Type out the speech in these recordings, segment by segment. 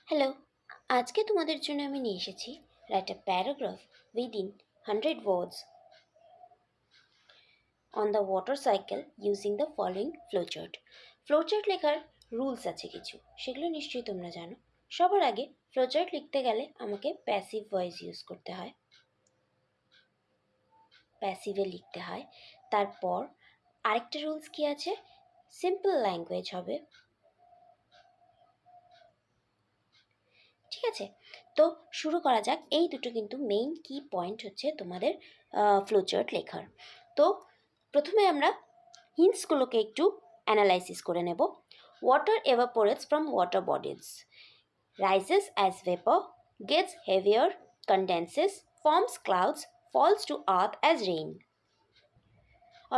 Hello, আজকে তোমাদের জন্য আমি নিয়ে এসেছি write a paragraph within 100 words on the water cycle using the following flowchart. Flowchart লেখার রুলস আছে কিছু, সেগুলো নিশ্চয়ই তোমরা জানো। সবার আগে ফ্লোচার্ট লিখতে গেলে আমাকে প্যাসিভ ভয়েস ইউজ করতে হয়, প্যাসিভে লিখতে হয়। তারপর আরেকটা রুলস কি আছে, সিম্পল ল্যাঙ্গুয়েজ হবে। ঠিক আছে, তো শুরু করা যাক। এই দুটো কিন্তু মেইন কি পয়েন্ট হচ্ছে তোমাদের ফ্লোচার্ট লেখার। তো প্রথমে আমরা হিন্টসগুলোকে একটু অ্যানালাইসিস করে নেব। Water evaporates from water bodies, rises as vapour, gets heavier, condenses, forms clouds, falls to earth as rain.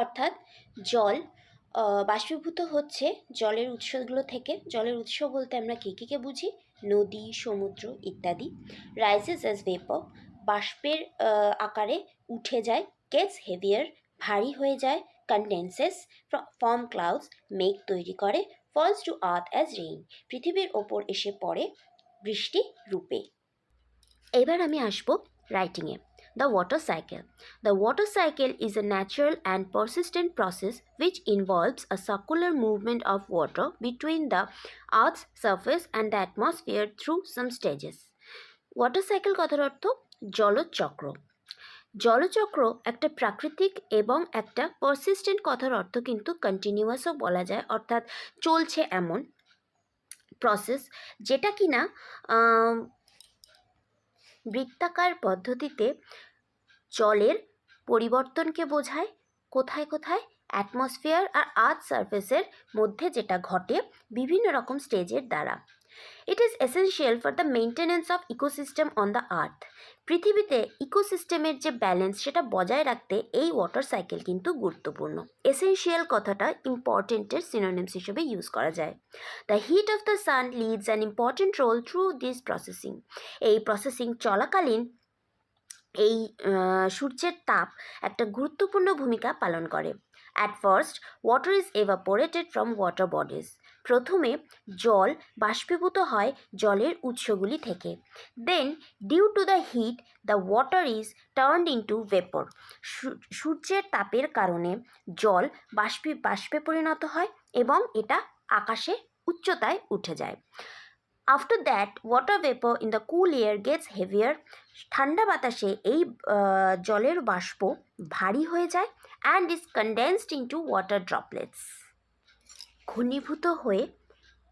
অর্থাৎ জল বাষ্পীভূত হচ্ছে জলের উৎসগুলো থেকে। জলের উৎস বলতে আমরা কে বুঝি? নদী, সমুদ্র ইত্যাদি। রাইজেস অ্যাজ ভেপার, বাষ্পের আকারে উঠে যায়। গেটস হেভিয়ার, ভারী হয়ে যায়। কন্ডেন্সেস, ফর্ম ক্লাউডস, মেঘ তৈরি করে। Falls to earth as rain, পৃথিবীর ওপর এসে পড়ে বৃষ্টি রূপে। এবার আমি আসবো রাইটিংয়ে। The water cycle. The water cycle is a natural and persistent process which involves a circular movement of water between the Earth's surface and the atmosphere through some stages. Water cycle কথার অর্থ জলচক্র। জলচক্র একটা প্রাকৃতিক এবং একটা persistent কথার অর্থ কিন্তু কন্টিনিউয়াসও বলা যায়, অর্থাৎ চলছে এমন প্রসেস যেটা কিনা বৃত্তাকার পদ্ধতিতে জলের পরিবর্তনকে বোঝায়। কোথায় কোথায়? অ্যাটমসফিয়ার আর আর্থ সারফেসের মধ্যে যেটা ঘটে বিভিন্ন রকম স্টেজের দ্বারা। It is essential for the maintenance of ecosystem on the earth. পৃথিবীতে ইকোসিস্টেমের যে ব্যালেন্স সেটা বজায় রাখতে এই ওয়াটার সাইকেল কিন্তু গুরুত্বপূর্ণ। এসেনশিয়াল কথাটা ইম্পর্টেন্টের সিনোনিমস হিসেবে ইউজ করা যায়। The heat of the sun leads an important role through this processing. এই প্রসেসিং চলাকালীন এই সূর্যের তাপ একটা গুরুত্বপূর্ণ ভূমিকা পালন করে। At first water is evaporated from water bodies. প্রথমে জল বাষ্পীভূত হয় জলের উৎসগুলি থেকে। Then due to the heat the water is turned into vapour. সূর্যের তাপের কারণে জল বাষ্পে পরিণত হয় এবং এটা আকাশে উচ্চতায় উঠে যায়। After that water vapour in the cool air gets heavier. ঠান্ডা বাতাসে এই জলের বাষ্প ভারী হয়ে যায় and is condensed into water droplets. ঘনীভূত হয়ে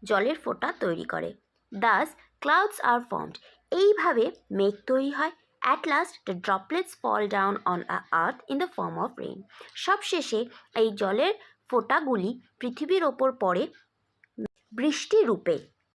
জলের ফোঁটা তৈরি করে। Thus clouds are formed. এইভাবে মেঘ তৈরি হয়। At last the droplets fall down on earth in the form of rain. সবশেষে এই জলের ফোঁটাগুলি পৃথিবীর ওপর পড়ে বৃষ্টি রূপে।